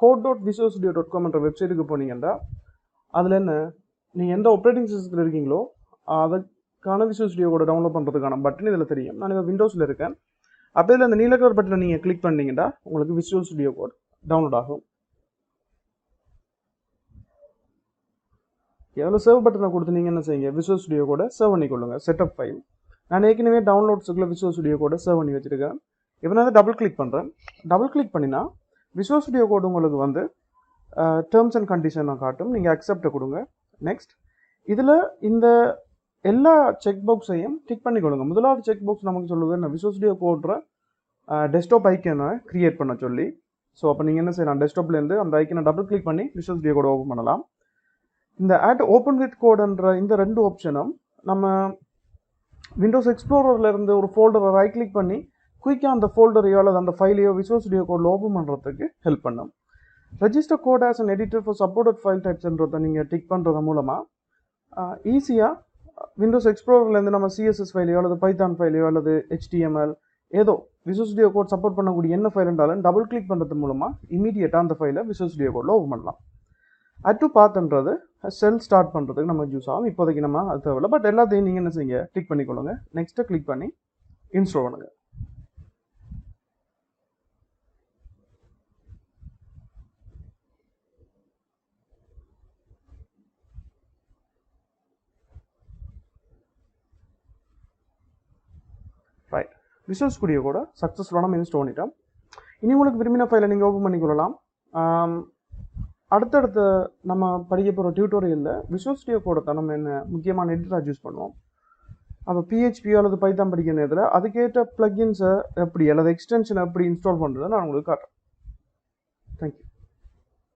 code.visualstudio.com என்ற வெப்சைட்டுக்கு போனீங்கன்னா அதில் என்ன நீங்கள் எந்த ஆப்ரேட்டிங் சிஸ்டத்தில் இருக்கீங்களோ அதுக்கான விசுவல் ஸ்டுடியோ கோட டவுன்லோட் பண்ணுறதுக்கான பட்டன் இதில் தெரியும். நான் இப்போ விண்டோஸில் இருக்கேன். அப்போ இதில் அந்த நீல கலர் பட்டனை நீங்கள் கிளிக் பண்ணிங்கன்னா உங்களுக்கு விசுவல் ஸ்டுடியோ கோட் டவுன்லோட் ஆகும். அதில் சேவ் பட்டனை கொடுத்து நீங்கள் என்ன செய்யுங்க, விசுவல் ஸ்டுடியோ கோட சேவ் பண்ணிக்கொள்ளுங்க. செட்டப் ஃபைல் நான் ஏற்கனவே டவுன்லோட்ஸுக்குள்ள விசுவல் ஸ்டுடியோ கோட சேவ் பண்ணி வச்சுருக்கேன். இப்போ நான் டபுள் கிளிக் பண்ணுறேன். டபுள் கிளிக் பண்ணினா விசுவல் ஸ்டுடியோ கோட் உங்களுக்கு வந்து டேர்ம்ஸ் அண்ட் கண்டிஷனை காட்டும். நீங்கள் அக்செப்டை கொடுங்க. நெக்ஸ்ட் இதில் இந்த எல்லா செக் பாக்ஸையும் டிக் பண்ணிக்கொள்ளுங்க. முதலாவது செக் பாக்ஸ் நமக்கு சொல்லுது என்ன, விசுவல் ஸ்டுடியோ கோட்ற டெஸ்க்டாப் ஐக்கனை கிரியேட் பண்ண சொல்லி. ஸோ அப்போ நீங்கள் என்ன செய்யலாம், டெஸ்க்டாப்லேருந்து அந்த ஐக்கனை டபுள் கிளிக் பண்ணி விசுவல் ஸ்டுடியோ கோட ஓப்பன் பண்ணலாம். இந்த ஆட் ஓப்பன் வித் கோடுன்ற இந்த ரெண்டு ஆப்ஷனும் நம்ம விண்டோஸ் எக்ஸ்ப்ளோரர்லேருந்து ஒரு ஃபோல்டரை ரைட் கிளிக் பண்ணி குயிக்காக அந்த ஃபோல்டரையோ அல்லது அந்த ஃபைலையோ விசுவல் ஸ்டுடியோ கோடில் ஓப்பன் பண்ணுறதுக்கு ஹெல்ப் பண்ணும். Register code as an editor for supported file டைப்ஸ்ன்றதை நீங்கள் டிக் பண்ணுறது மூலமாக ஈஸியாக விண்டோஸ் எக்ஸ்ப்ளோரர்லேருந்து நம்ம சிஎஸ்எஸ் ஃபைலையோ அல்லது பைத்தான் ஃபைலையோ அல்லது HTML ஏதோ விசுவல் ஸ்டுடியோ கோட் சப்போர்ட் பண்ணக்கூடிய என்ன ஃபைல் இருந்தாலும் டபுள் கிளிக் பண்ணுறது மூலமாக இமீடியட்டாக அந்த ஃபைலை விசுவல் ஸ்டுடியோ கோடில் ஓப்பன் பண்ணலாம். அட் டு பாத்ன்றது செல் ஸ்டார்ட் பண்ணுறதுக்கு நம்ம யூஸ் ஆகும். இப்போதைக்கு நம்ம அது தேவையில்லை. பட் எல்லாத்தையும் நீங்கள் என்ன செய்யுங்க, டிக் பண்ணிக்கொள்ளுங்க. நெக்ஸ்ட்டு கிளிக் பண்ணி இன்ஸ்டால் பண்ணுங்க. ரைட், விசுவல் ஸ்டுடியோ கூட சக்ஸஸ்ஃபுல்லாக நம்ம இன்ஸ்டால் பண்ணிட்டோம். இனி உங்களுக்கு விரும்பின ஃபைலை நீங்கள் ஓப்பன் பண்ணிக்கொள்ளலாம். அடுத்தடுத்த நம்ம படிக்க போகிற டியூட்டோரியலில் விசுவல் ஸ்டுடியோ கோடை தான் நம்ம என்ன முக்கியமான எடிட்டராக யூஸ் பண்ணுவோம். அப்போ PHP அல்லது பைத்தான் படிக்கிற நேரத்தில் அதுக்கேற்ற ப்ளக்கின்ஸை எப்படி அல்லது எக்ஸ்டென்ஷனை எப்படி இன்ஸ்டால் பண்ணுறதை நான் உங்களுக்கு காட்டுறேன். தேங்க்யூ.